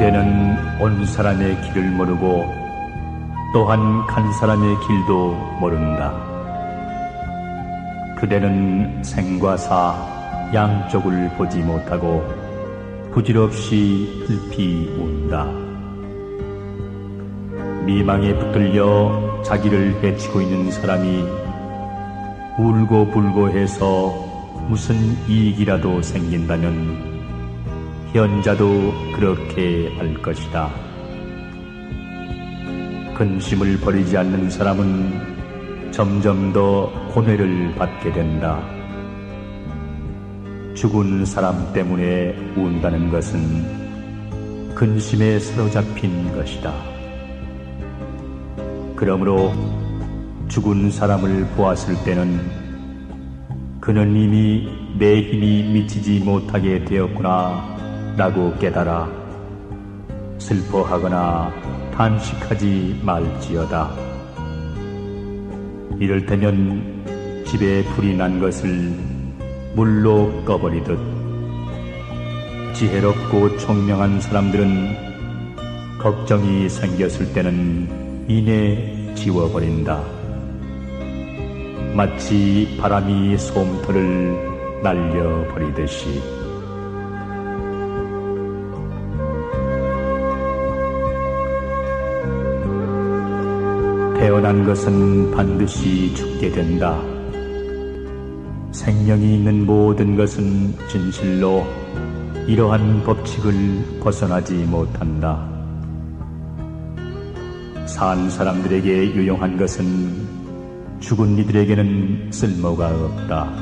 그대는 온 사람의 길을 모르고 또한 간 사람의 길도 모른다. 그대는 생과 사 양쪽을 보지 못하고 부질없이 슬피 운다. 미망에 붙들려 자기를 해치고 있는 사람이 울고 불고 해서 무슨 이익이라도 생긴다면 현자도 그렇게 할 것이다. 근심을 버리지 않는 사람은 점점 더 고뇌를 받게 된다. 죽은 사람 때문에 운다는 것은 근심에 사로잡힌 것이다. 그러므로 죽은 사람을 보았을 때는 그는 이미 내 힘이 미치지 못하게 되었구나 라고 깨달아 슬퍼하거나 탄식하지 말지어다. 이를테면 집에 불이 난 것을 물로 꺼버리듯 지혜롭고 총명한 사람들은 걱정이 생겼을 때는 이내 지워버린다. 마치 바람이 솜털을 날려버리듯이. 태어난 것은 반드시 죽게 된다. 생명이 있는 모든 것은 진실로 이러한 법칙을 벗어나지 못한다. 산 사람들에게 유용한 것은 죽은 이들에게는 쓸모가 없다.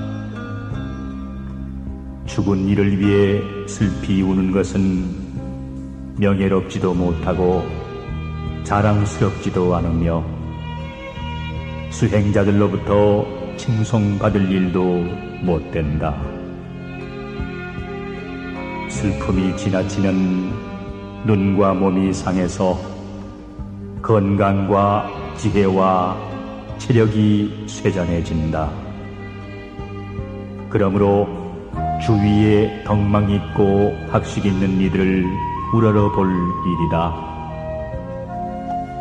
죽은 이를 위해 슬피 우는 것은 명예롭지도 못하고 자랑스럽지도 않으며 수행자들로부터 칭송받을 일도 못 된다. 슬픔이 지나치면 눈과 몸이 상해서 건강과 지혜와 체력이 쇠잔해진다. 그러므로 주위에 덕망 있고 학식 있는 이들을 우러러 볼 일이다.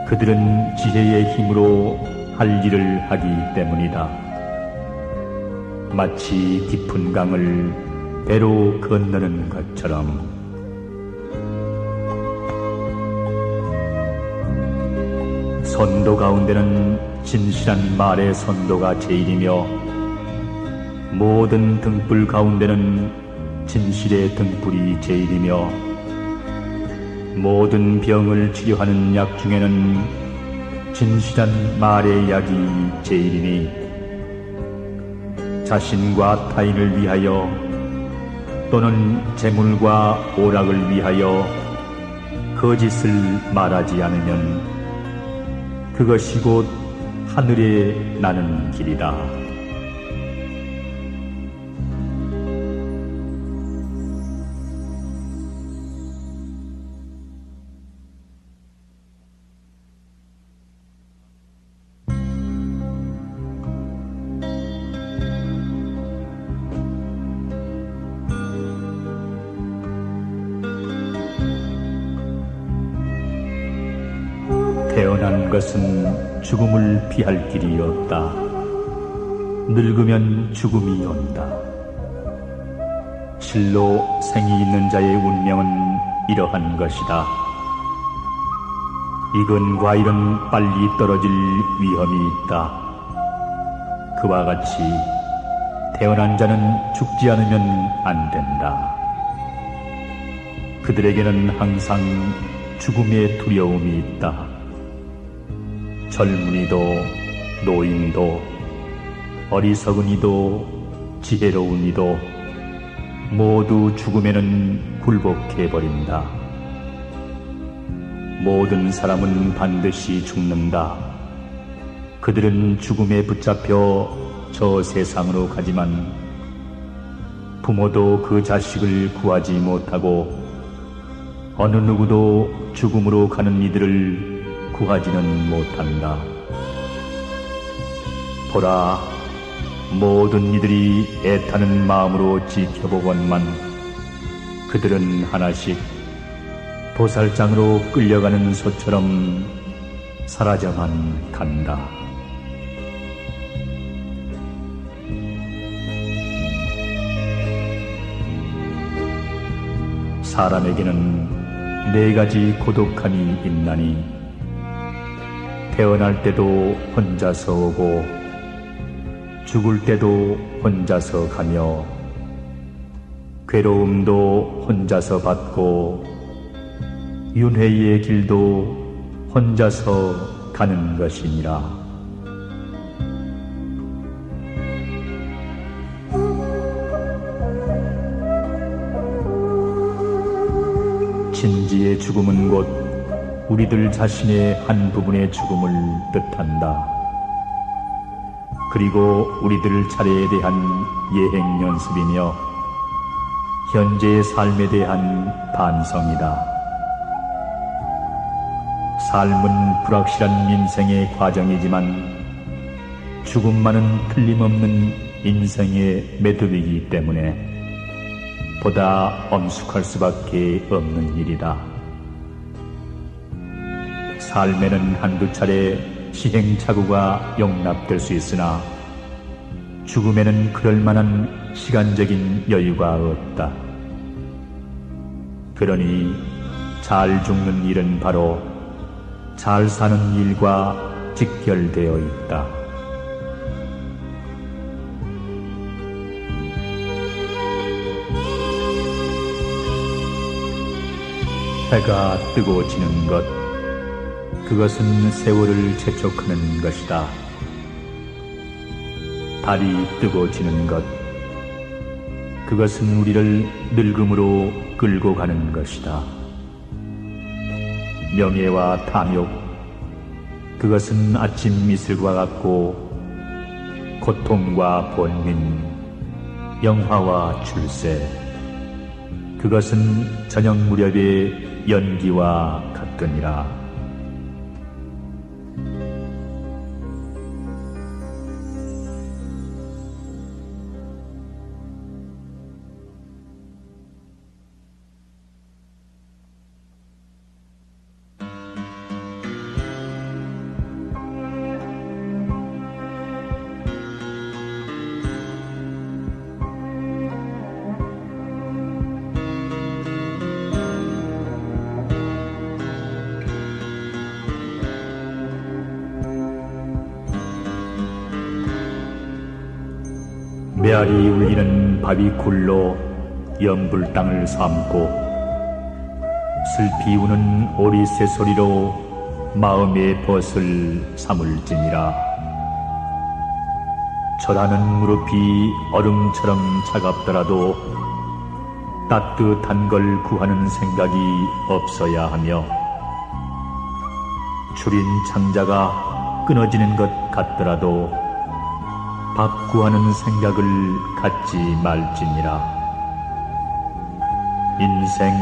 그들은 지혜의 힘으로 할 일을 하기 때문이다. 마치 깊은 강을 배로 건너는 것처럼. 선도 가운데는 진실한 말의 선도가 제일이며 모든 등불 가운데는 진실의 등불이 제일이며 모든 병을 치료하는 약 중에는 진실한 말의 약이 제일이니 자신과 타인을 위하여 또는 재물과 오락을 위하여 거짓을 말하지 않으면 그것이 곧 하늘에 나는 길이다. 태어난 것은 죽음을 피할 길이 없다. 늙으면 죽음이 온다. 실로 생이 있는 자의 운명은 이러한 것이다. 익은 과일은 빨리 떨어질 위험이 있다. 그와 같이 태어난 자는 죽지 않으면 안 된다. 그들에게는 항상 죽음의 두려움이 있다. 젊은이도 노인도 어리석은 이도 지혜로운 이도 모두 죽음에는 굴복해버린다. 모든 사람은 반드시 죽는다. 그들은 죽음에 붙잡혀 저 세상으로 가지만 부모도 그 자식을 구하지 못하고 어느 누구도 죽음으로 가는 이들을 구하지는 못한다. 보라, 모든 이들이 애타는 마음으로 지켜보건만 그들은 하나씩 도살장으로 끌려가는 소처럼 사라져만 간다. 사람에게는 네 가지 고독함이 있나니 태어날 때도 혼자서 오고 죽을 때도 혼자서 가며 괴로움도 혼자서 받고 윤회의 길도 혼자서 가는 것이니라. 진지의 죽음은 곧 우리들 자신의 한 부분의 죽음을 뜻한다. 그리고 우리들 차례에 대한 예행 연습이며 현재의 삶에 대한 반성이다. 삶은 불확실한 인생의 과정이지만 죽음만은 틀림없는 인생의 매듭이기 때문에 보다 엄숙할 수밖에 없는 일이다. 삶에는 한두 차례 시행착오가 용납될 수 있으나 죽음에는 그럴 만한 시간적인 여유가 없다. 그러니 잘 죽는 일은 바로 잘 사는 일과 직결되어 있다. 해가 뜨고 지는 것, 그것은 세월을 재촉하는 것이다. 달이 뜨고 지는 것, 그것은 우리를 늙음으로 끌고 가는 것이다. 명예와 탐욕, 그것은 아침 이슬과 같고 고통과 번민, 영화와 출세, 그것은 저녁 무렵의 연기와 같으니라. 메아리 울리는 바위 굴로 연불 땅을 삼고 슬피 우는 오리 새소리로 마음의 벗을 삼을지니라. 절하는 무릎이 얼음처럼 차갑더라도 따뜻한 걸 구하는 생각이 없어야 하며 추린 창자가 끊어지는 것 같더라도 밥 구하는 생각을 갖지 말지니라. 인생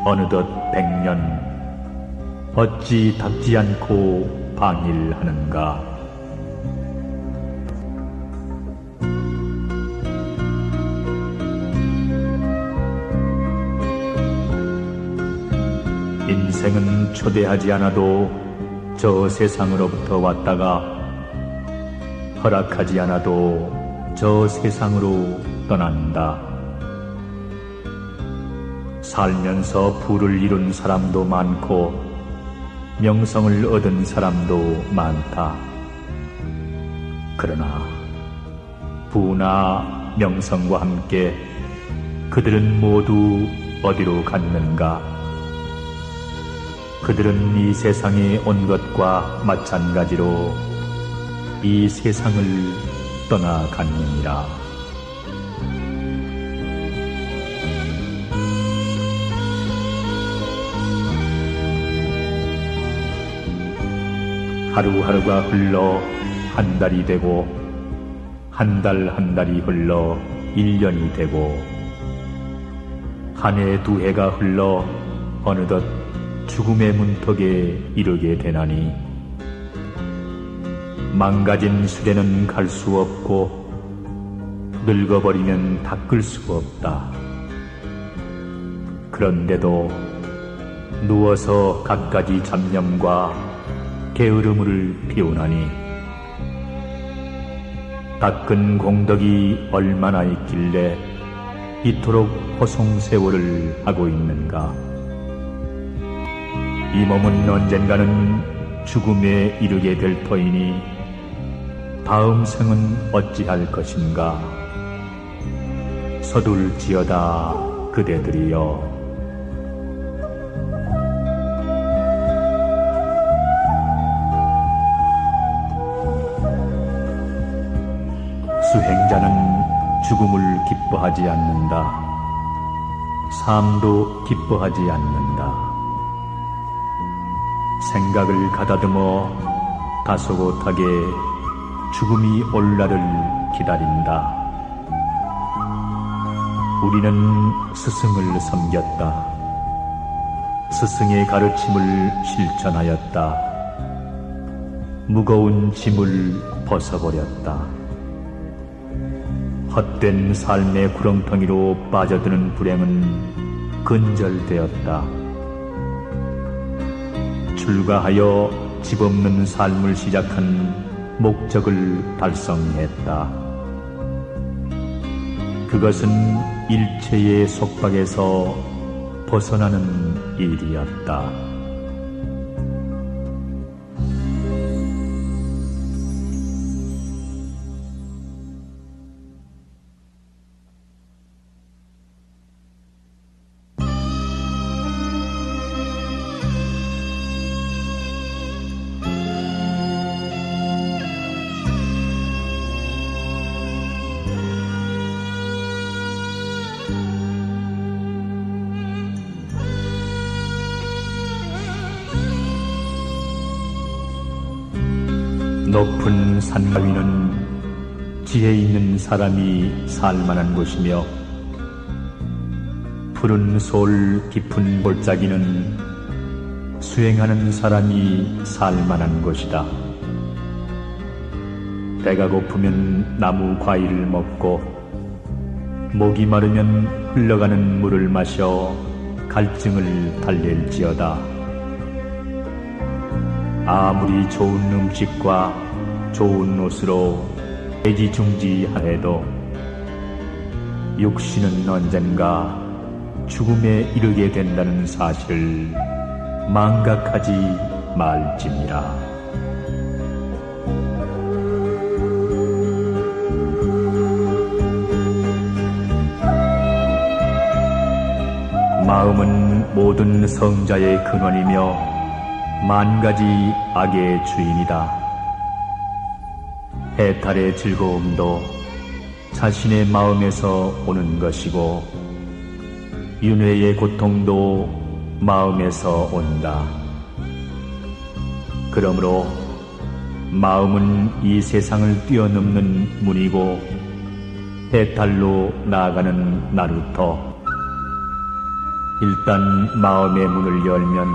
어느덧 100년 어찌 닥지 않고 방일하는가. 인생은 초대하지 않아도 저 세상으로부터 왔다가 허락하지 않아도 저 세상으로 떠난다. 살면서 부를 이룬 사람도 많고 명성을 얻은 사람도 많다. 그러나 부나 명성과 함께 그들은 모두 어디로 갔는가? 그들은 이 세상에 온 것과 마찬가지로 이 세상을 떠나갔느니라. 하루하루가 흘러 한 달이 되고 한 달 한 달이 흘러 1년이 되고 한 해 두 해가 흘러 어느덧 죽음의 문턱에 이르게 되나니 망가진 수레는 갈 수 없고 늙어버리면 닦을 수 없다. 그런데도 누워서 갖가지 잡념과 게으름을 피우나니 닦은 공덕이 얼마나 있길래 이토록 허송세월을 하고 있는가. 이 몸은 언젠가는 죽음에 이르게 될 터이니 다음 생은 어찌할 것인가. 서둘지어다 그대들이여. 수행자는 죽음을 기뻐하지 않는다. 삶도 기뻐하지 않는다. 생각을 가다듬어 다소곳하게 죽음이 올 날을 기다린다. 우리는 스승을 섬겼다. 스승의 가르침을 실천하였다. 무거운 짐을 벗어버렸다. 헛된 삶의 구렁텅이로 빠져드는 불행은 근절되었다. 출가하여 집 없는 삶을 시작한 목적을 달성했다. 그것은 일체의 속박에서 벗어나는 일이었다. 높은 산가 위는 지혜 있는 사람이 살만한 곳이며 푸른 솔 깊은 골짜기는 수행하는 사람이 살만한 곳이다. 배가 고프면 나무 과일을 먹고 목이 마르면 흘러가는 물을 마셔 갈증을 달랠지어다. 아무리 좋은 음식과 좋은 옷으로 애지중지하여도 육신은 언젠가 죽음에 이르게 된다는 사실을 망각하지 말지니라. 마음은 모든 성자의 근원이며 만가지 악의 주인이다. 해탈의 즐거움도 자신의 마음에서 오는 것이고 윤회의 고통도 마음에서 온다. 그러므로 마음은 이 세상을 뛰어넘는 문이고 해탈로 나아가는 나루터. 일단 마음의 문을 열면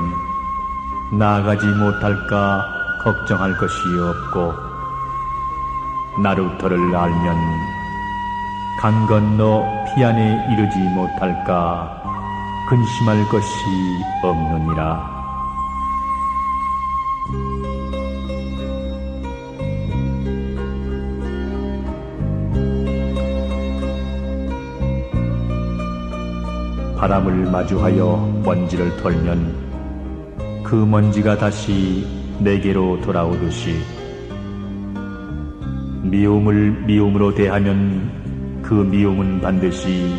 나아가지 못할까 걱정할 것이 없고 나루터를 알면 강 건너 피안에 이르지 못할까 근심할 것이 없느니라. 바람을 마주하여 먼지를 털면 그 먼지가 다시 내게로 돌아오듯이 미움을 미움으로 대하면 그 미움은 반드시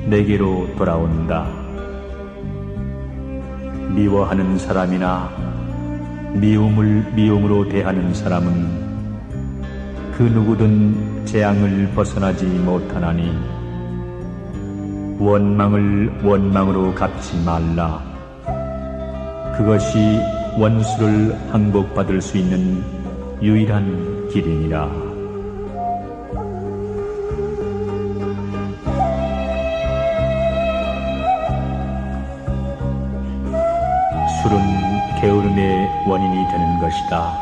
내게로 돌아온다. 미워하는 사람이나 미움을 미움으로 대하는 사람은 그 누구든 재앙을 벗어나지 못하나니 원망을 원망으로 갚지 말라. 그것이 원수를 항복받을 수 있는 유일한 길이니라. 술은 게으름의 원인이 되는 것이다.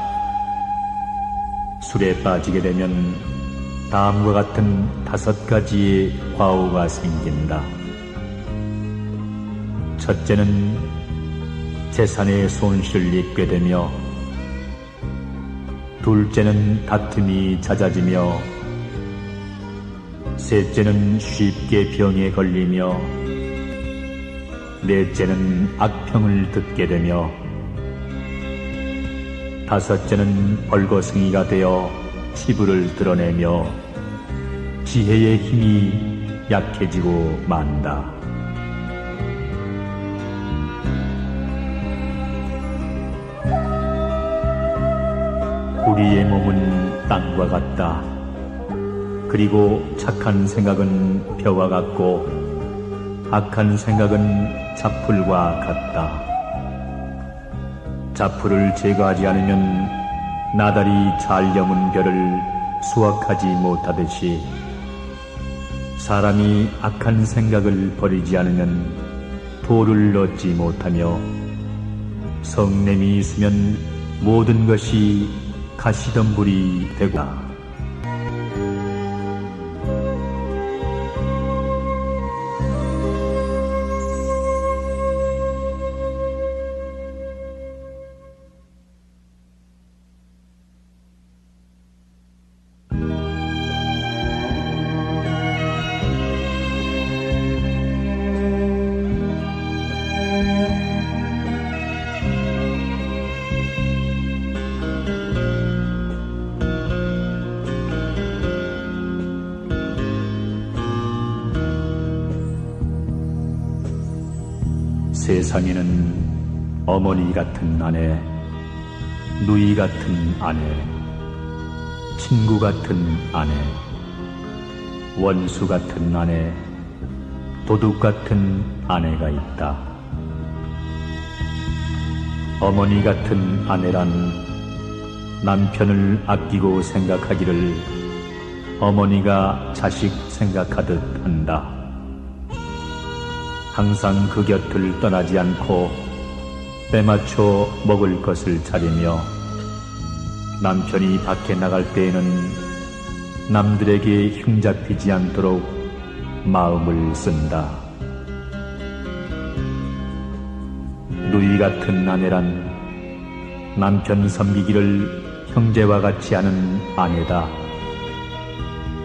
술에 빠지게 되면 다음과 같은 5가지의 과오가 생긴다. 첫째는 재산의 손실을 입게 되며 둘째는 다툼이 잦아지며 셋째는 쉽게 병에 걸리며 넷째는 악평을 듣게 되며 다섯째는 벌거숭이가 되어 치부를 드러내며 지혜의 힘이 약해지고 만다. 우리의 몸은 땅과 같다. 그리고 착한 생각은 벼와 같고 악한 생각은 자풀과 같다. 자풀을 제거하지 않으면 나달이 잘 여문 벼를 수확하지 못하듯이 사람이 악한 생각을 버리지 않으면 도를 얻지 못하며 성냄이 있으면 모든 것이 가시덤불이 되고 세상에는 어머니 같은 아내, 누이 같은 아내, 친구 같은 아내, 원수 같은 아내, 도둑 같은 아내가 있다. 어머니 같은 아내란 남편을 아끼고 생각하기를 어머니가 자식 생각하듯 한다. 항상 그 곁을 떠나지 않고 빼맞춰 먹을 것을 차리며 남편이 밖에 나갈 때에는 남들에게 흉잡히지 않도록 마음을 쓴다. 누이 같은 아내란 남편 섬기기를 형제와 같이 하는 아내다.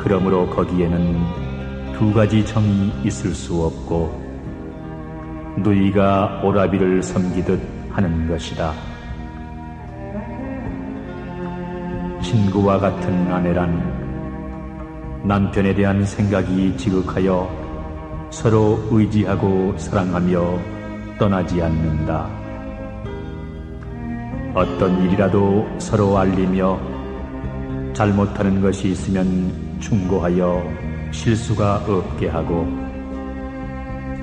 그러므로 거기에는 두 가지 정이 있을 수 없고 누이가 오라비를 섬기듯 하는 것이다. 친구와 같은 아내란 남편에 대한 생각이 지극하여 서로 의지하고 사랑하며 떠나지 않는다. 어떤 일이라도 서로 알리며 잘못하는 것이 있으면 충고하여 실수가 없게 하고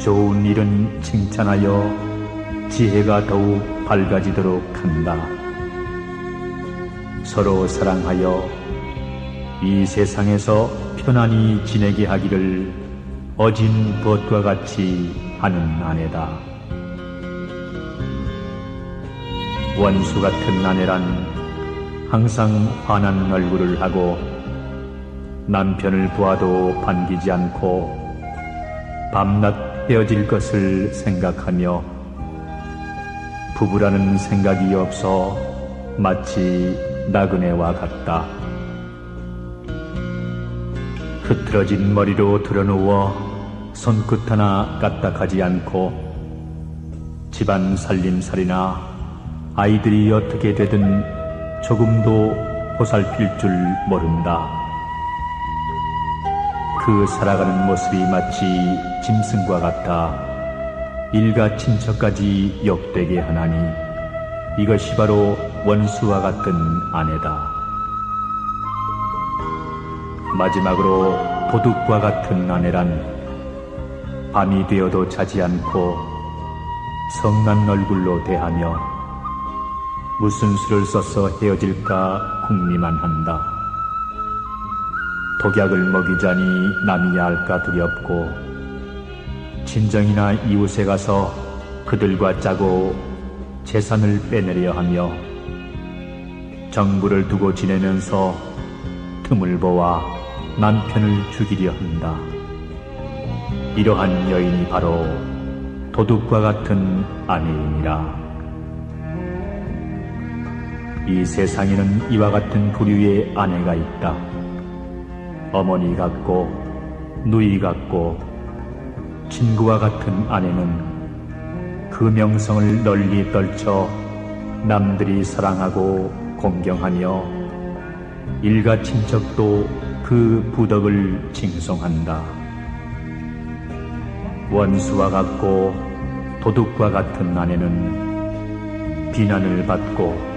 좋은 일은 칭찬하여 지혜가 더욱 밝아지도록 한다. 서로 사랑하여 이 세상에서 편안히 지내게 하기를 어진 벗과 같이 하는 아내다. 원수 같은 아내란 항상 환한 얼굴을 하고 남편을 보아도 반기지 않고 밤낮 헤어질 것을 생각하며 부부라는 생각이 없어 마치 나그네와 같다. 흐트러진 머리로 드러누워 손끝 하나 까딱하지 않고 집안 살림살이나 아이들이 어떻게 되든 조금도 보살필 줄 모른다. 그 살아가는 모습이 마치 짐승과 같아 일가 친척까지 욕되게 하나니 이것이 바로 원수와 같은 아내다. 마지막으로 도둑과 같은 아내란 밤이 되어도 자지 않고 성난 얼굴로 대하며 무슨 수를 써서 헤어질까 궁리만 한다. 독약을 먹이자니 남이 알까 두렵고 친정이나 이웃에 가서 그들과 짜고 재산을 빼내려 하며 정부를 두고 지내면서 틈을 보아 남편을 죽이려 한다. 이러한 여인이 바로 도둑과 같은 아내이니라. 이 세상에는 이와 같은 부류의 아내가 있다. 어머니 같고 누이 같고 친구와 같은 아내는 그 명성을 널리 떨쳐 남들이 사랑하고 공경하며 일가 친척도 그 부덕을 칭송한다. 원수와 같고 도둑과 같은 아내는 비난을 받고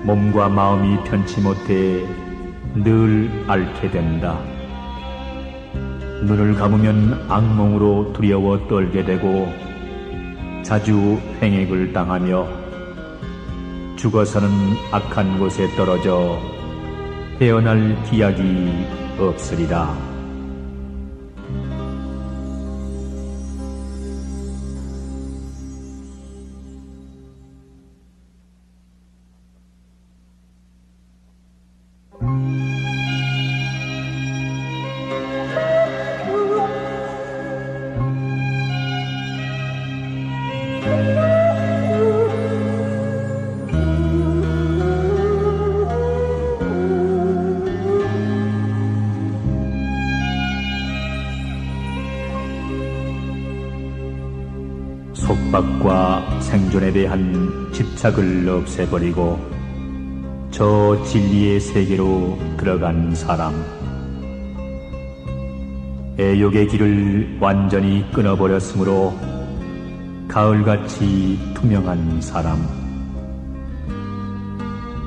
몸과 마음이 편치 못해 늘 앓게 된다. 눈을 감으면 악몽으로 두려워 떨게 되고 자주 횡액을 당하며 죽어서는 악한 곳에 떨어져 헤어날 기약이 없으리라. 속박과 생존에 대한 집착을 없애버리고 저 진리의 세계로 들어간 사람, 애욕의 길을 완전히 끊어버렸으므로 가을같이 투명한 사람,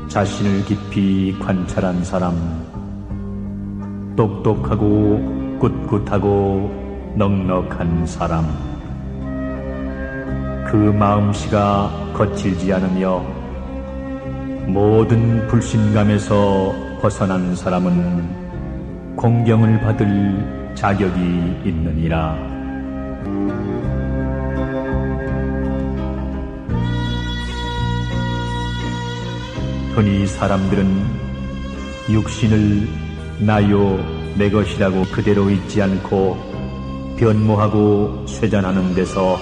자신을 깊이 관찰한 사람, 똑똑하고 꿋꿋하고 넉넉한 사람, 그 마음씨가 거칠지 않으며 모든 불신감에서 벗어난 사람은 공경을 받을 자격이 있느니라. 흔히 사람들은 육신을 나요 내 것이라고 그대로 잊지 않고 변모하고 쇠잔하는 데서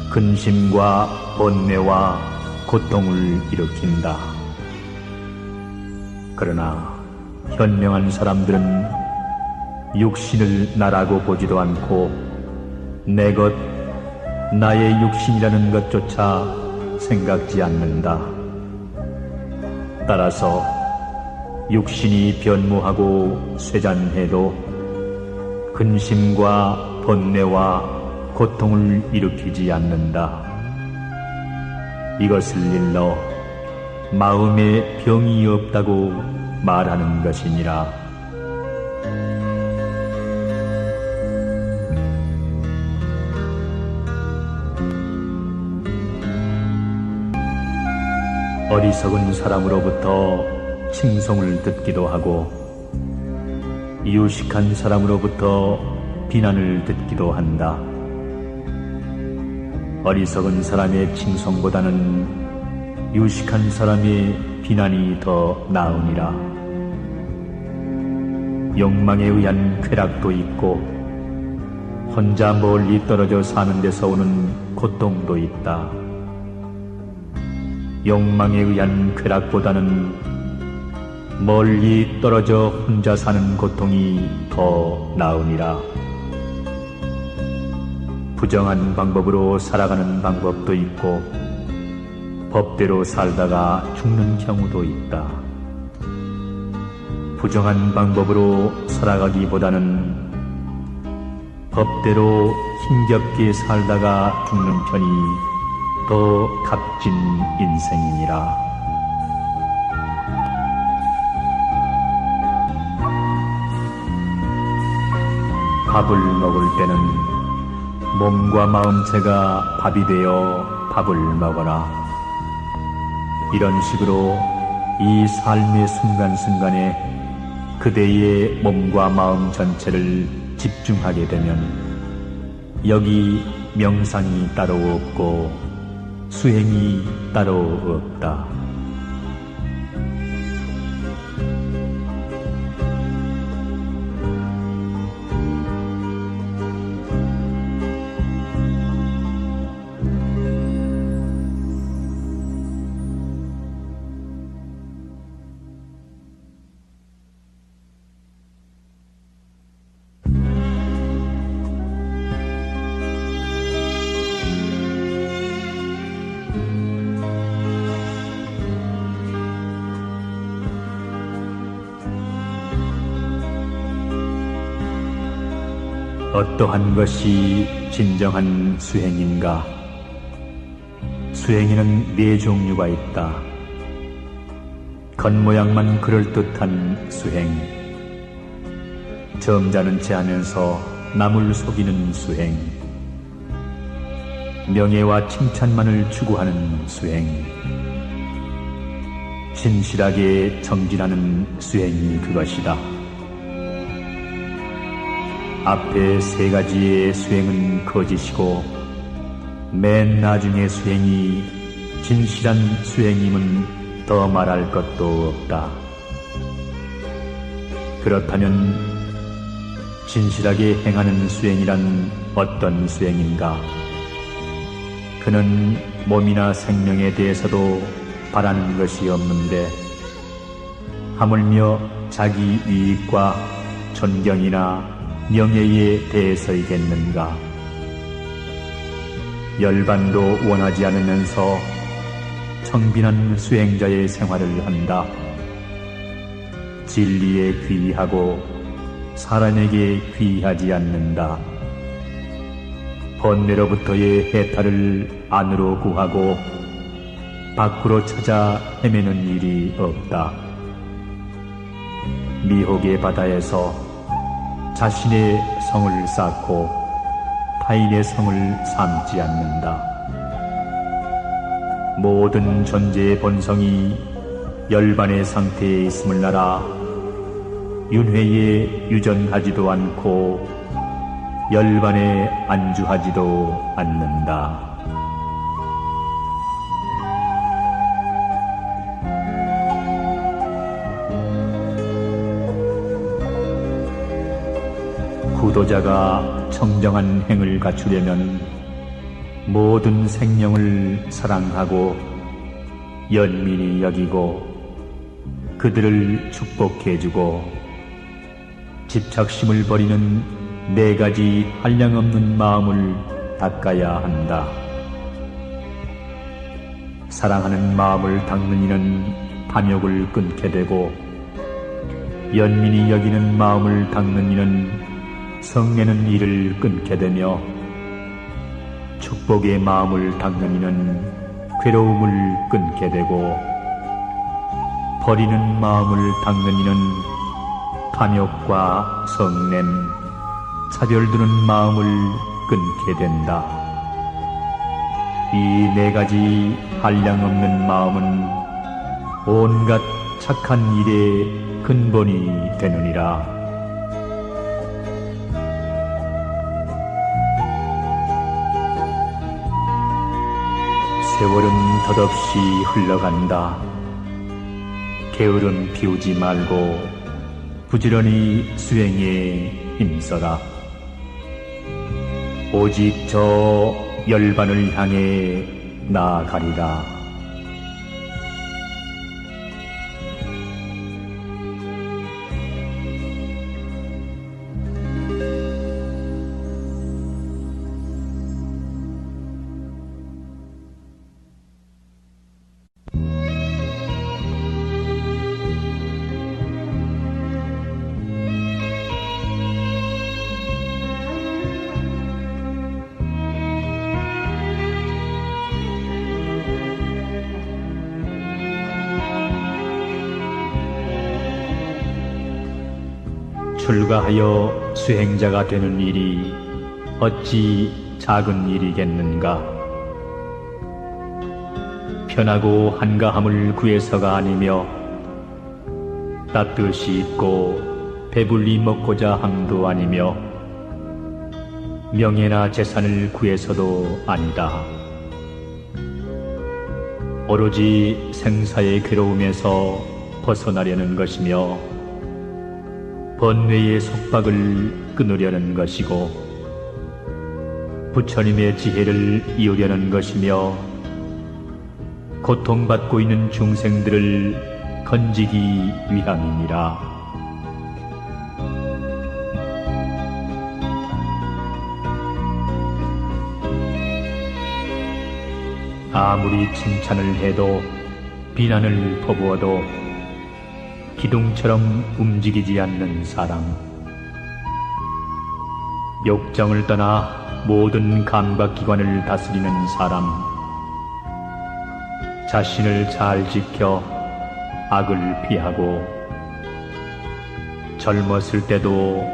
근심과 번뇌와 고통을 일으킨다. 그러나 현명한 사람들은 육신을 나라고 보지도 않고 내 것, 나의 육신이라는 것조차 생각지 않는다. 따라서 육신이 변모하고 쇠잔해도 근심과 번뇌와 고통을 일으키지 않는다. 이것을 일러 마음에 병이 없다고 말하는 것이니라. 어리석은 사람으로부터 칭송을 듣기도 하고 유식한 사람으로부터 비난을 듣기도 한다. 어리석은 사람의 칭송보다는 유식한 사람의 비난이 더 나으니라. 욕망에 의한 쾌락도 있고 혼자 멀리 떨어져 사는 데서 오는 고통도 있다. 욕망에 의한 쾌락보다는 멀리 떨어져 혼자 사는 고통이 더 나으니라. 부정한 방법으로 살아가는 방법도 있고 법대로 살다가 죽는 경우도 있다. 부정한 방법으로 살아가기보다는 법대로 힘겹게 살다가 죽는 편이 더 값진 인생이니라. 밥을 먹을 때는 몸과 마음체가 밥이 되어 밥을 먹어라. 이런 식으로 이 삶의 순간순간에 그대의 몸과 마음 전체를 집중하게 되면 여기 명상이 따로 없고 수행이 따로 없다. 어떠한 것이 진정한 수행인가? 수행에는 네 종류가 있다. 겉모양만 그럴듯한 수행, 점잖은 채 하면서 남을 속이는 수행, 명예와 칭찬만을 추구하는 수행, 진실하게 정진하는 수행이 그것이다. 앞에 세 가지의 수행은 거짓이고 맨 나중의 수행이 진실한 수행임은 더 말할 것도 없다. 그렇다면 진실하게 행하는 수행이란 어떤 수행인가? 그는 몸이나 생명에 대해서도 바라는 것이 없는데 하물며 자기 이익과 존경이나 명예에 대해서이겠는가? 열반도 원하지 않으면서 청빈한 수행자의 생활을 한다. 진리에 귀의하고 사람에게 귀의하지 않는다. 번뇌로부터의 해탈을 안으로 구하고 밖으로 찾아 헤매는 일이 없다. 미혹의 바다에서 자신의 성을 쌓고 타인의 성을 삼지 않는다. 모든 존재의 본성이 열반의 상태에 있음을 알아 윤회에 유전하지도 않고 열반에 안주하지도 않는다. 구도자가 청정한 행을 갖추려면 모든 생명을 사랑하고 연민히 여기고 그들을 축복해주고 집착심을 버리는 네 가지 한량없는 마음을 닦아야 한다. 사랑하는 마음을 닦는 이는 탐욕을 끊게 되고 연민히 여기는 마음을 닦는 이는 성내는 일을 끊게 되며 축복의 마음을 닦는 이는 괴로움을 끊게 되고 버리는 마음을 닦는 이는 탐욕과 성냄, 차별두는 마음을 끊게 된다. 이 네 가지 한량없는 마음은 온갖 착한 일의 근본이 되느니라. 세월은 덧없이 흘러간다. 게으름 피우지 말고 부지런히 수행에 힘써라. 오직 저 열반을 향해 나아가리라. 출가하여 수행자가 되는 일이 어찌 작은 일이겠는가? 편하고 한가함을 구해서가 아니며 따뜻이 있고 배불리 먹고자 함도 아니며 명예나 재산을 구해서도 아니다. 오로지 생사의 괴로움에서 벗어나려는 것이며 번뇌의 속박을 끊으려는 것이고 부처님의 지혜를 이으려는 것이며 고통받고 있는 중생들을 건지기 위함이니라. 아무리 칭찬을 해도 비난을 퍼부어도 기둥처럼 움직이지 않는 사랑, 욕정을 떠나 모든 감각기관을 다스리는 사람, 자신을 잘 지켜 악을 피하고 젊었을 때도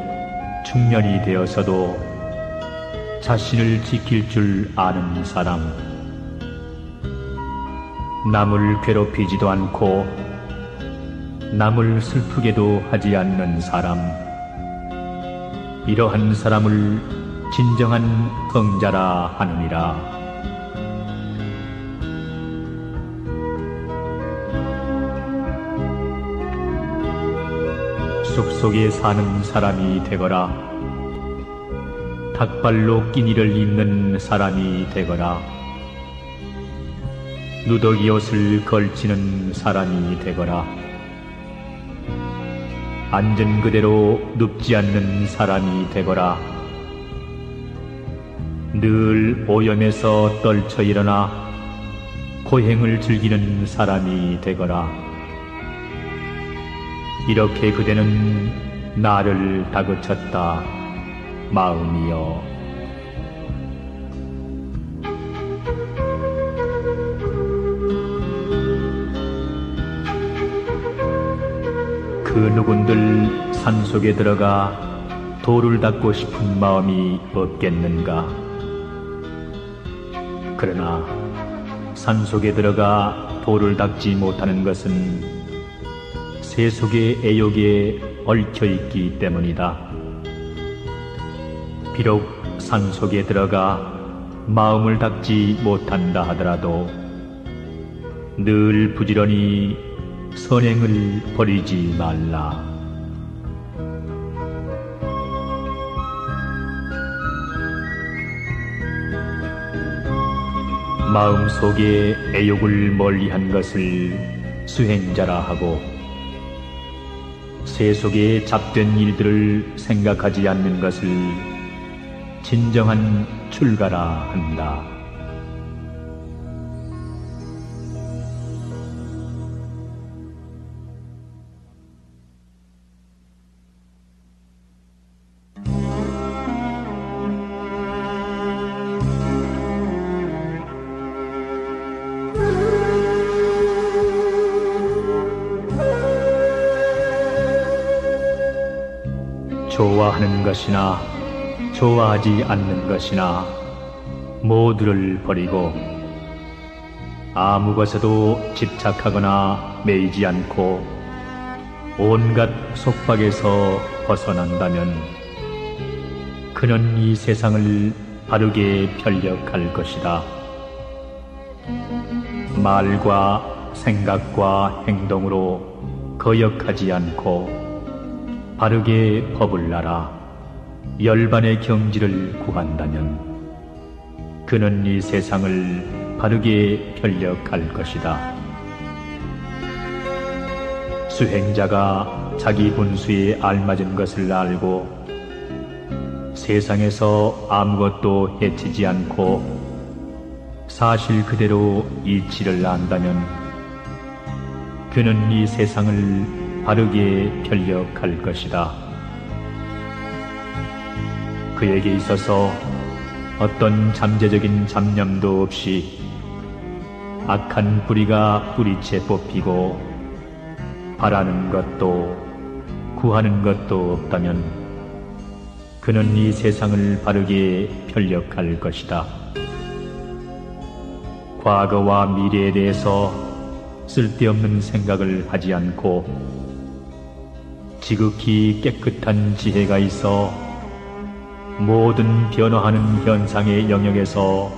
중년이 되어서도 자신을 지킬 줄 아는 사람, 남을 괴롭히지도 않고 남을 슬프게도 하지 않는 사람, 이러한 사람을 진정한 성자라 하느니라. 숲속에 사는 사람이 되거라. 닭발로 끼니를 입는 사람이 되거라. 누더기 옷을 걸치는 사람이 되거라. 앉은 그대로 눕지 않는 사람이 되거라. 늘 오염에서 떨쳐 일어나 고행을 즐기는 사람이 되거라. 이렇게 그대는 나를 다그쳤다, 마음이여. 그 누군들 산속에 들어가 돌을 닦고 싶은 마음이 없겠는가? 그러나 산속에 들어가 돌을 닦지 못하는 것은 세속의 애욕에 얽혀있기 때문이다. 비록 산속에 들어가 마음을 닦지 못한다 하더라도 늘 부지런히 선행을 버리지 말라. 마음속에 애욕을 멀리한 것을 수행자라 하고 세속에 잡된 일들을 생각하지 않는 것을 진정한 출가라 한다. 좋아하는 것이나 좋아하지 않는 것이나 모두를 버리고 아무 것에도 집착하거나 매이지 않고 온갖 속박에서 벗어난다면 그는 이 세상을 바르게 편력할 것이다. 말과 생각과 행동으로 거역하지 않고 바르게 법을 알아 열반의 경지를 구한다면 그는 이 세상을 바르게 편력할 것이다. 수행자가 자기 분수에 알맞은 것을 알고 세상에서 아무것도 해치지 않고 사실 그대로 이치를 안다면 그는 이 세상을 바르게 편력할 것이다. 그에게 있어서 어떤 잠재적인 잡념도 없이 악한 뿌리가 뿌리채 뽑히고 바라는 것도 구하는 것도 없다면 그는 이 세상을 바르게 편력할 것이다. 과거와 미래에 대해서 쓸데없는 생각을 하지 않고 지극히 깨끗한 지혜가 있어 모든 변화하는 현상의 영역에서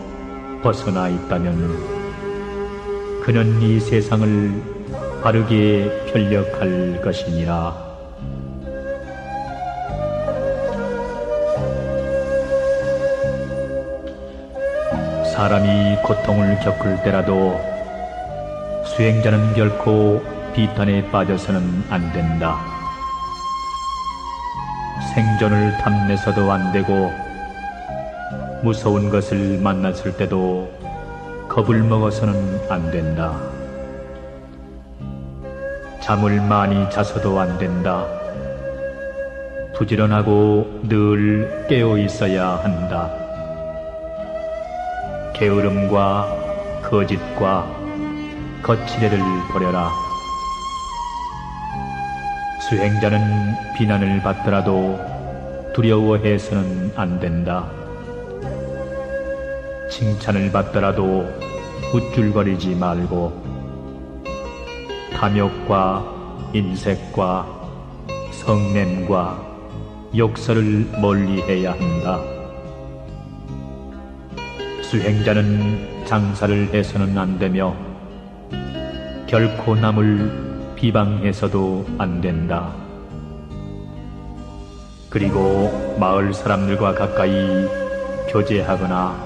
벗어나 있다면 그는 이 세상을 바르게 편력할 것이니라. 사람이 고통을 겪을 때라도 수행자는 결코 비탄에 빠져서는 안 된다. 생존을 탐내서도 안 되고 무서운 것을 만났을 때도 겁을 먹어서는 안 된다. 잠을 많이 자서도 안 된다. 부지런하고 늘 깨어 있어야 한다. 게으름과 거짓과 거칠애를 버려라. 수행자는 비난을 받더라도 두려워해서는 안 된다. 칭찬을 받더라도 우쭐거리지 말고 탐욕과 인색과 성냄과 욕설을 멀리해야 한다. 수행자는 장사를 해서는 안 되며 결코 남을 비방해서도 안 된다. 그리고 마을 사람들과 가까이 교제하거나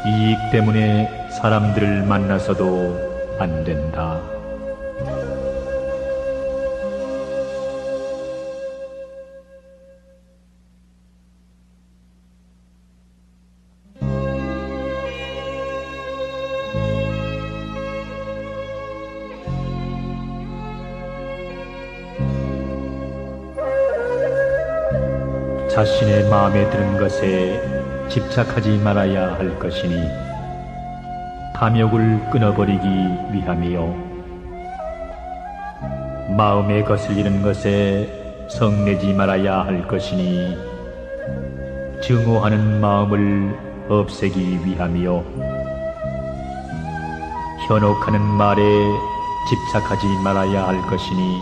이익 때문에 사람들을 만나서도 안 된다. 자신의 마음에 드는 것에 집착하지 말아야 할 것이니 탐욕을 끊어버리기 위함이요. 마음에 거슬리는 것에 성내지 말아야 할 것이니 증오하는 마음을 없애기 위함이요. 현혹하는 말에 집착하지 말아야 할 것이니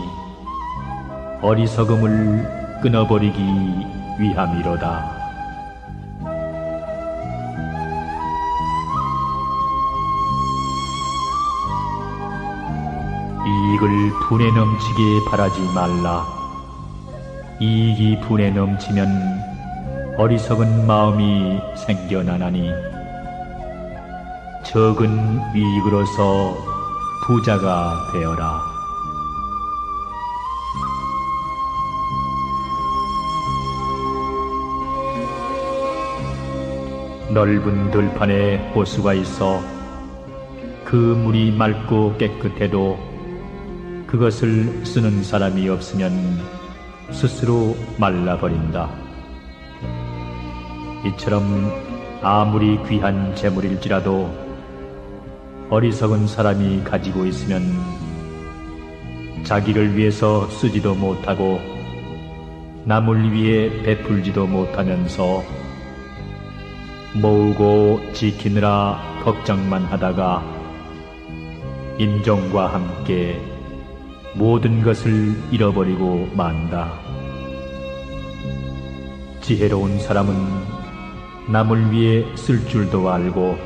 어리석음을 끊어버리기 위함이로다. 이익을 분에 넘치게 바라지 말라. 이익이 분에 넘치면 어리석은 마음이 생겨나나니 적은 이익으로서 부자가 되어라. 넓은 들판에 호수가 있어 그 물이 맑고 깨끗해도 그것을 쓰는 사람이 없으면 스스로 말라버린다. 이처럼 아무리 귀한 재물일지라도 어리석은 사람이 가지고 있으면 자기를 위해서 쓰지도 못하고 남을 위해 베풀지도 못하면서 모으고 지키느라 걱정만 하다가 임종과 함께 모든 것을 잃어버리고 만다. 지혜로운 사람은 남을 위해 쓸 줄도 알고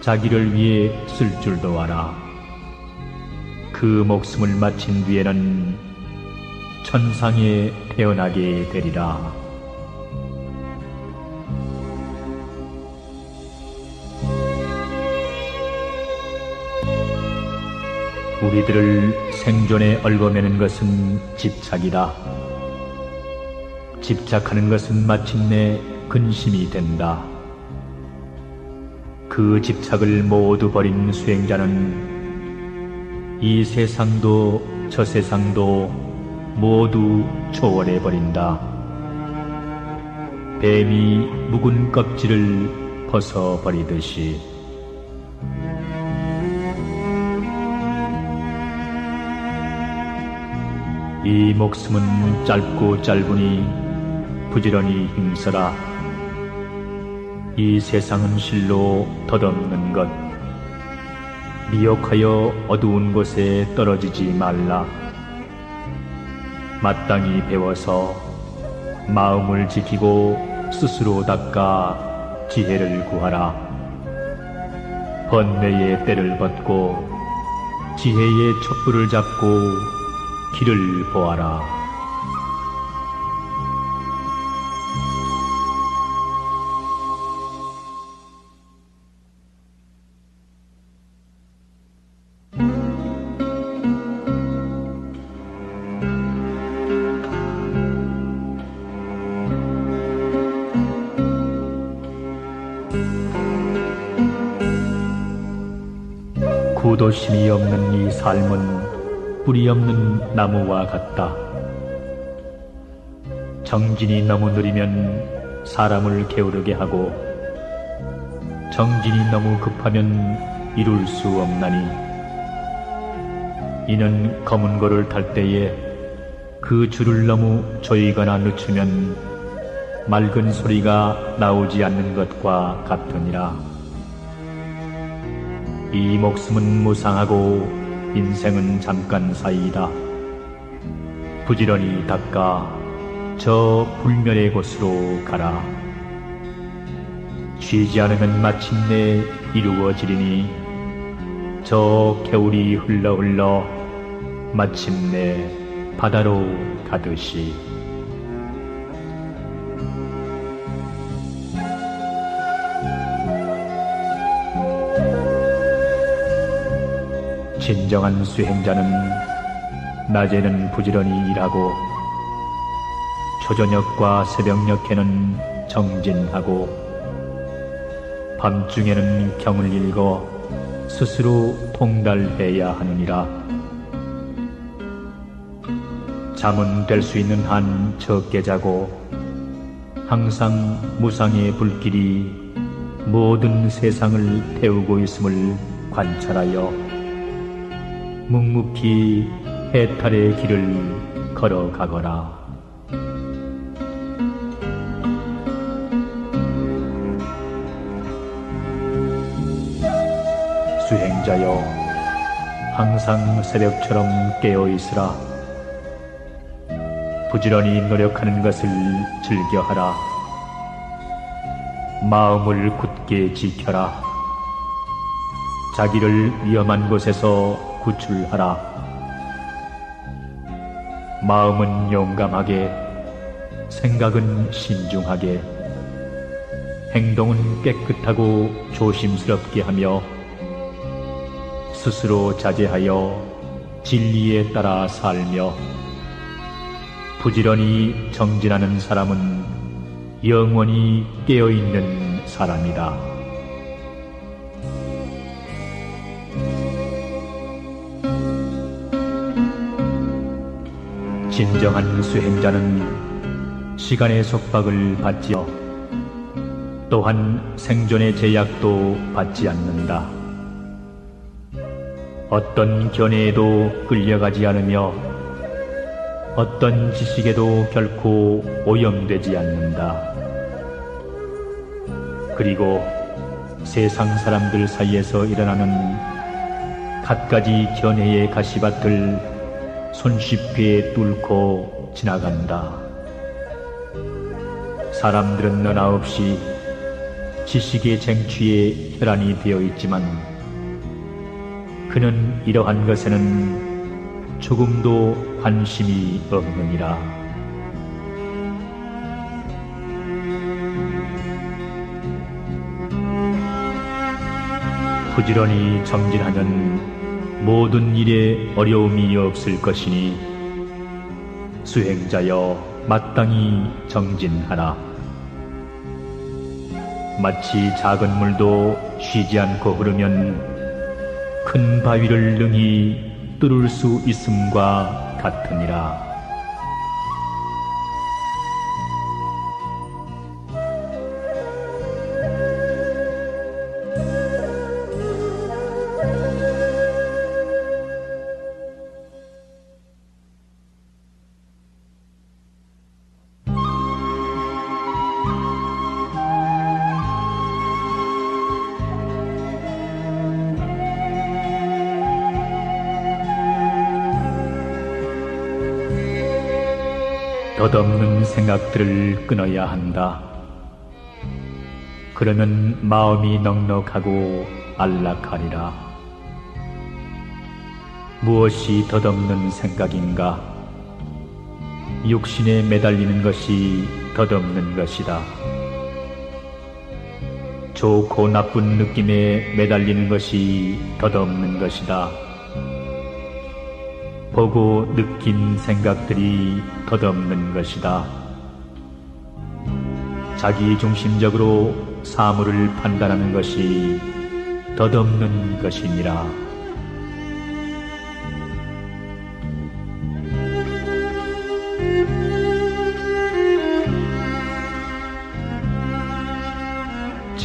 자기를 위해 쓸 줄도 알아. 그 목숨을 마친 뒤에는 천상에 태어나게 되리라. 우리들을 생존에 얽어매는 것은 집착이다. 집착하는 것은 마침내 근심이 된다. 그 집착을 모두 버린 수행자는 이 세상도 저 세상도 모두 초월해 버린다. 뱀이 묵은 껍질을 벗어버리듯이. 이 목숨은 짧고 짧으니 부지런히 힘써라. 이 세상은 실로 덧없는 것. 미혹하여 어두운 곳에 떨어지지 말라. 마땅히 배워서 마음을 지키고 스스로 닦아 지혜를 구하라. 번뇌의 때를 벗고 지혜의 촛불을 잡고 길을 보아라. 구도심이 없는 이 삶은 뿌리 없는 나무와 같다. 정진이 너무 느리면 사람을 게으르게 하고 정진이 너무 급하면 이룰 수 없나니 이는 검은 고를 탈 때에 그 줄을 너무 조이거나 늦추면 맑은 소리가 나오지 않는 것과 같으니라. 이 목숨은 무상하고 인생은 잠깐 사이이다. 부지런히 닦아 저 불멸의 곳으로 가라. 쉬지 않으면 마침내 이루어지리니 저 겨울이 흘러 마침내 바다로 가듯이. 진정한 수행자는 낮에는 부지런히 일하고 초저녁과 새벽녘에는 정진하고 밤중에는 경을 읽어 스스로 통달해야 하느니라. 잠은 될 수 있는 한 적게 자고 항상 무상의 불길이 모든 세상을 태우고 있음을 관찰하여 묵묵히 해탈의 길을 걸어가거라. 수행자여, 항상 새벽처럼 깨어있으라. 부지런히 노력하는 것을 즐겨하라. 마음을 굳게 지켜라. 자기를 위험한 곳에서 구출하라. 마음은 용감하게, 생각은 신중하게, 행동은 깨끗하고 조심스럽게 하며 스스로 자제하여 진리에 따라 살며 부지런히 정진하는 사람은 영원히 깨어있는 사람이다. 진정한 수행자는 시간의 속박을 받지요. 또한 생존의 제약도 받지 않는다. 어떤 견해에도 끌려가지 않으며 어떤 지식에도 결코 오염되지 않는다. 그리고 세상 사람들 사이에서 일어나는 갖가지 견해의 가시밭을 손쉽게 뚫고 지나간다. 사람들은 너나 없이 지식의 쟁취에 혈안이 되어 있지만 그는 이러한 것에는 조금도 관심이 없느니라. 부지런히 정진하면 모든 일에 어려움이 없을 것이니 수행자여 마땅히 정진하라. 마치 작은 물도 쉬지 않고 흐르면 큰 바위를 능히 뚫을 수 있음과 같으니라. 덧없는 생각들을 끊어야 한다. 그러면 마음이 넉넉하고 안락하리라. 무엇이 덧없는 생각인가? 육신에 매달리는 것이 덧없는 것이다. 좋고 나쁜 느낌에 매달리는 것이 덧없는 것이다. 보고 느낀 생각들이 덧없는 것이다. 자기중심적으로 사물을 판단하는 것이 덧없는 것이니라.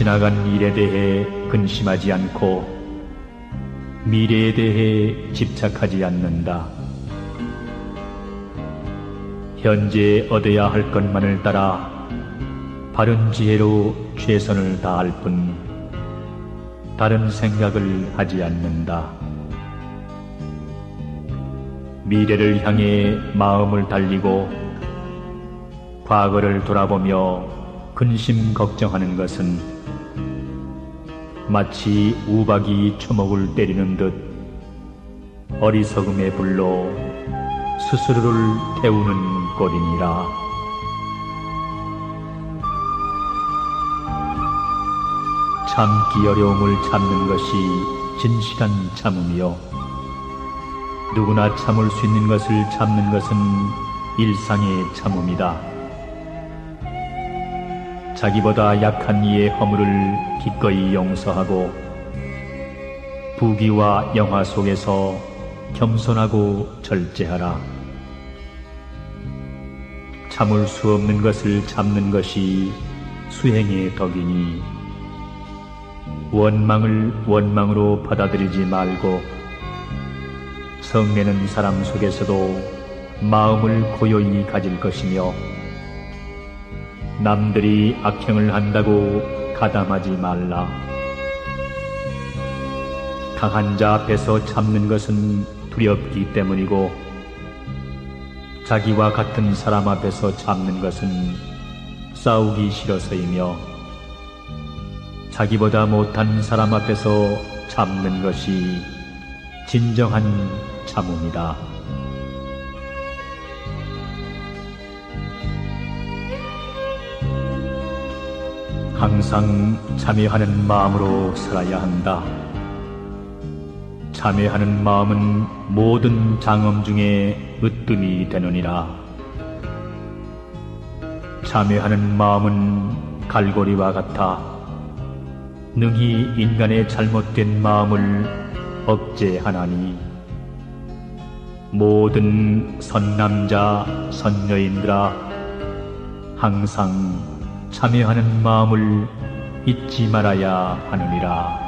지나간 일에 대해 근심하지 않고 미래에 대해 집착하지 않는다. 현재 얻어야 할 것만을 따라 바른 지혜로 최선을 다할 뿐 다른 생각을 하지 않는다. 미래를 향해 마음을 달리고 과거를 돌아보며 근심 걱정하는 것은 마치 우박이 초목을 때리는 듯 어리석음의 불로 스스로를 태우는 꼴이니라. 참기 어려움을 참는 것이 진실한 참음이요, 누구나 참을 수 있는 것을 참는 것은 일상의 참음이다. 자기보다 약한 이의 허물을 기꺼이 용서하고 부귀와 영화 속에서 겸손하고 절제하라. 참을 수 없는 것을 참는 것이 수행의 덕이니 원망을 원망으로 받아들이지 말고 성내는 사람 속에서도 마음을 고요히 가질 것이며 남들이 악행을 한다고 가담하지 말라. 강한 자 앞에서 참는 것은 두렵기 때문이고 자기와 같은 사람 앞에서 참는 것은 싸우기 싫어서이며 자기보다 못한 사람 앞에서 참는 것이 진정한 참음이다. 항상 참회하는 마음으로 살아야 한다. 참회하는 마음은 모든 장엄 중에 으뜸이 되느니라. 참회하는 마음은 갈고리와 같아 능히 인간의 잘못된 마음을 억제하나니 모든 선남자 선여인들아, 항상 참회하는 마음을 잊지 말아야 하느니라.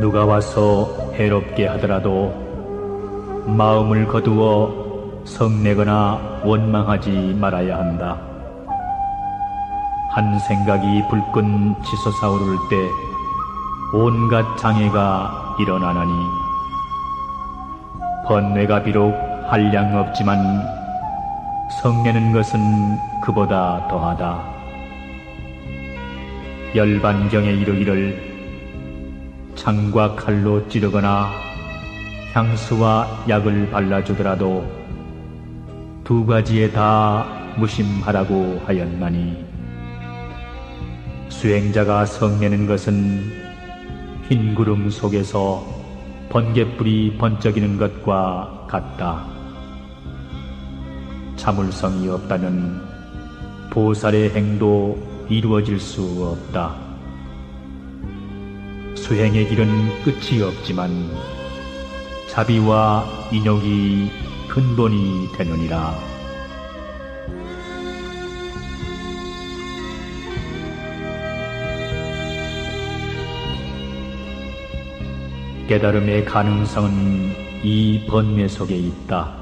누가 와서 해롭게 하더라도 마음을 거두어 성내거나 원망하지 말아야 한다. 한 생각이 불끈 치솟아오를 때 온갖 장애가 일어나나니 번뇌가 비록 한량 없지만 성내는 것은 그보다 더하다. 열반경에 이르기를 창과 칼로 찌르거나 향수와 약을 발라주더라도 두 가지에 다 무심하라고 하였나니 수행자가 성내는 것은 흰 구름 속에서 번갯불이 번쩍이는 것과 같다. 참을성이 없다면 보살의 행도 이루어질 수 없다. 수행의 길은 끝이 없지만 자비와 인욕이 근본이 되느니라. 깨달음의 가능성은 이 번뇌 속에 있다.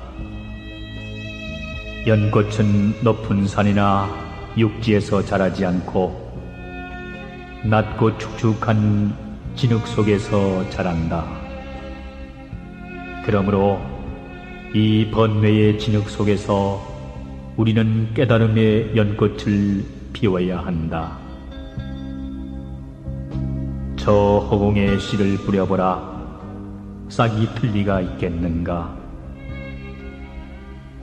연꽃은 높은 산이나 육지에서 자라지 않고 낮고 축축한 진흙 속에서 자란다. 그러므로 이 번뇌의 진흙 속에서 우리는 깨달음의 연꽃을 피워야 한다. 저 허공에 씨를 뿌려보라. 싹이 틀 리가 있겠는가?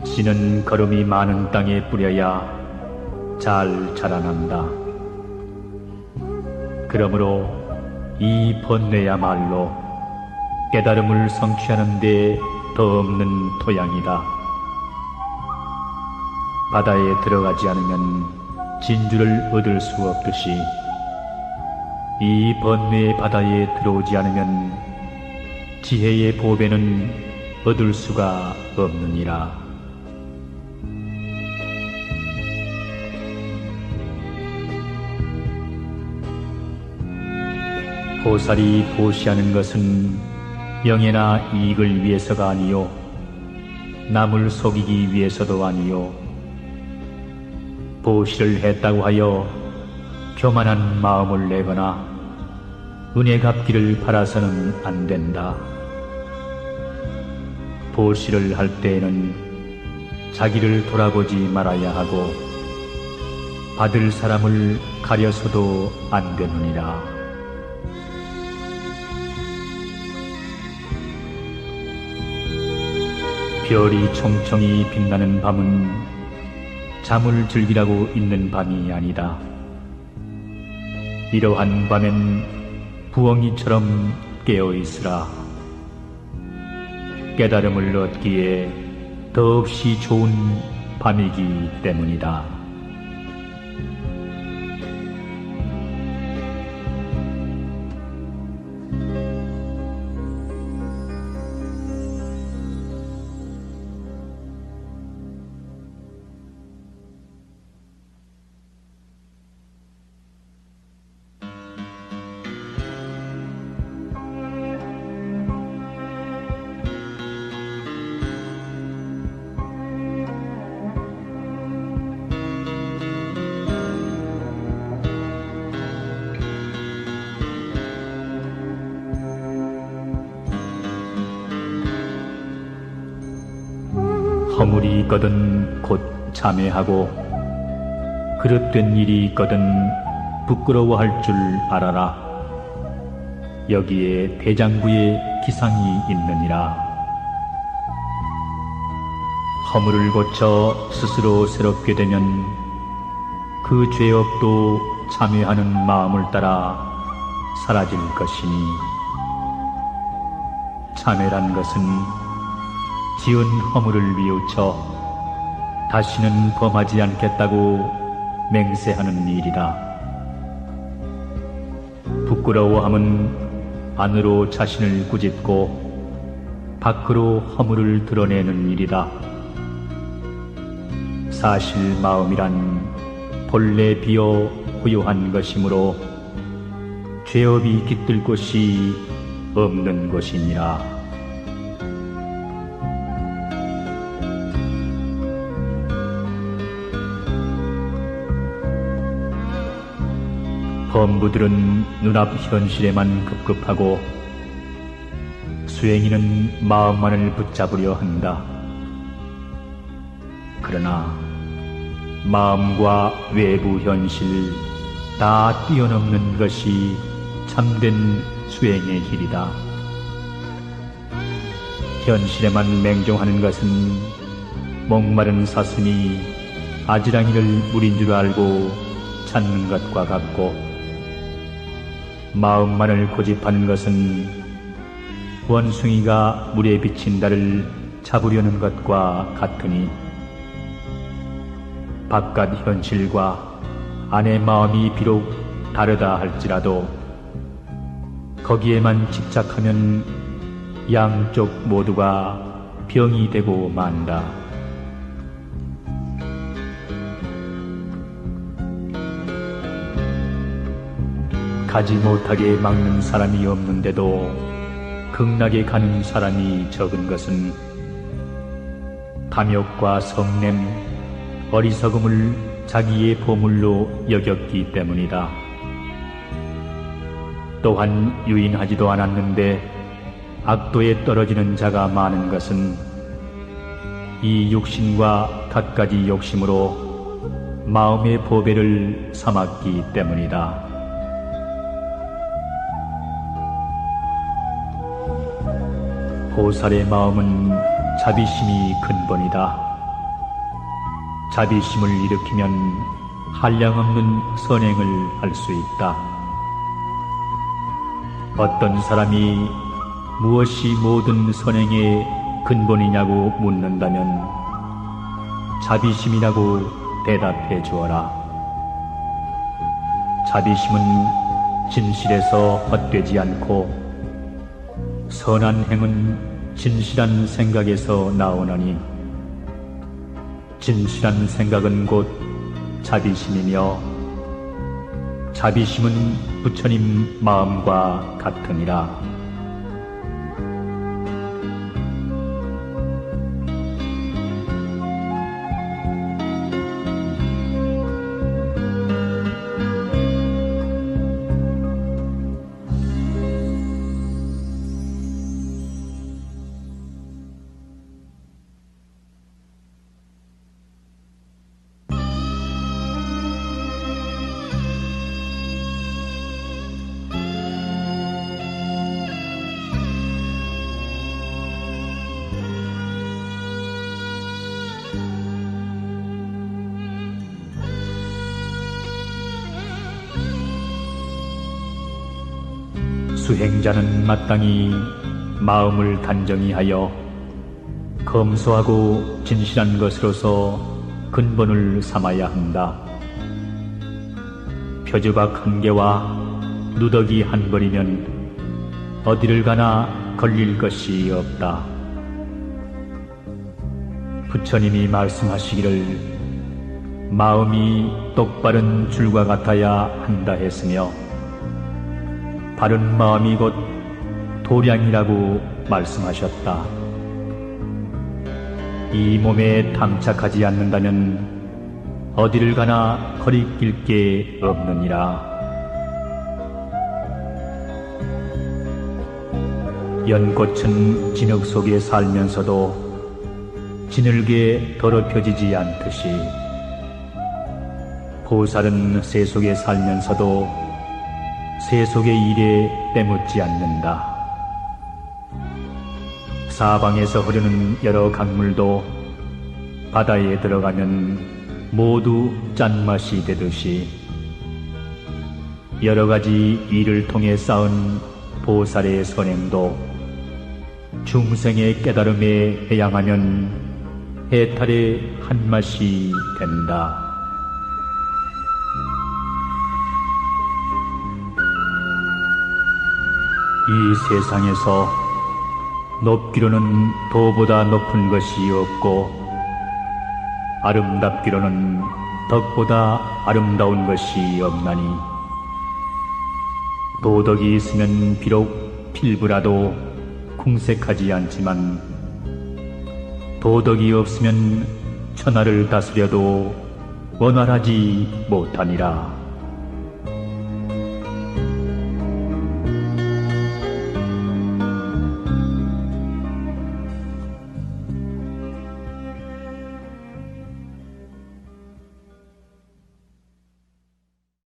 씨는 거름이 많은 땅에 뿌려야 잘 자라난다. 그러므로 이 번뇌야말로 깨달음을 성취하는 데 더 없는 토양이다. 바다에 들어가지 않으면 진주를 얻을 수 없듯이 이 번뇌의 바다에 들어오지 않으면 지혜의 보배는 얻을 수가 없느니라. 보살이 보시하는 것은 명예나 이익을 위해서가 아니요 남을 속이기 위해서도 아니요 보시를 했다고 하여 교만한 마음을 내거나 은혜 갚기를 바라서는 안 된다. 보시를 할 때에는 자기를 돌아보지 말아야 하고 받을 사람을 가려서도 안 되느니라. 별이 총총히 빛나는 밤은 잠을 즐기라고 있는 밤이 아니다. 이러한 밤엔 부엉이처럼 깨어있으라. 깨달음을 얻기에 더없이 좋은 밤이기 때문이다. 허물이 있거든 곧 참회하고 그릇된 일이 있거든 부끄러워할 줄 알아라. 여기에 대장부의 기상이 있느니라. 허물을 고쳐 스스로 새롭게 되면 그 죄업도 참회하는 마음을 따라 사라질 것이니 참회란 것은 지은 허물을 뉘우쳐 다시는 범하지 않겠다고 맹세하는 일이다. 부끄러워함은 안으로 자신을 꾸짖고 밖으로 허물을 드러내는 일이다. 사실 마음이란 본래 비어 고요한 것이므로 죄업이 깃들 곳이 없는 것이니라. 범부들은 눈앞 현실에만 급급하고 수행인은 마음만을 붙잡으려 한다. 그러나 마음과 외부 현실 다 뛰어넘는 것이 참된 수행의 길이다. 현실에만 맹종하는 것은 목마른 사슴이 아지랑이를 물인 줄 알고 찾는 것과 같고 마음만을 고집하는 것은 원숭이가 물에 비친 달을 잡으려는 것과 같으니 바깥 현실과 안의 마음이 비록 다르다 할지라도 거기에만 집착하면 양쪽 모두가 병이 되고 만다. 가지 못하게 막는 사람이 없는데도 극락에 가는 사람이 적은 것은 탐욕과 성냄, 어리석음을 자기의 보물로 여겼기 때문이다. 또한 유인하지도 않았는데 악도에 떨어지는 자가 많은 것은 이 육신과 갖가지 욕심으로 마음의 보배를 삼았기 때문이다. 보살의 마음은 자비심이 근본이다. 자비심을 일으키면 한량없는 선행을 할 수 있다. 어떤 사람이 무엇이 모든 선행의 근본이냐고 묻는다면 자비심이라고 대답해 주어라. 자비심은 진실에서 헛되지 않고 선한 행은 진실한 생각에서 나오나니 진실한 생각은 곧 자비심이며 자비심은 부처님 마음과 같으니라. 수행자는 마땅히 마음을 단정히 하여 검소하고 진실한 것으로서 근본을 삼아야 한다. 표주박 한 개와 누더기 한 벌이면 어디를 가나 걸릴 것이 없다. 부처님이 말씀하시기를 마음이 똑바른 줄과 같아야 한다 했으며 바른 마음이 곧 도량이라고 말씀하셨다. 이 몸에 탐착하지 않는다면 어디를 가나 거리낄 게 없느니라. 연꽃은 진흙 속에 살면서도 진흙에 더럽혀지지 않듯이 보살은 새 속에 살면서도 새 속의 일에 때묻지 않는다. 사방에서 흐르는 여러 강물도 바다에 들어가면 모두 짠맛이 되듯이 여러 가지 일을 통해 쌓은 보살의 선행도 중생의 깨달음에 해양하면 해탈의 한맛이 된다. 이 세상에서 높기로는 도보다 높은 것이 없고 아름답기로는 덕보다 아름다운 것이 없나니 도덕이 있으면 비록 필부라도 궁색하지 않지만 도덕이 없으면 천하를 다스려도 원활하지 못하니라.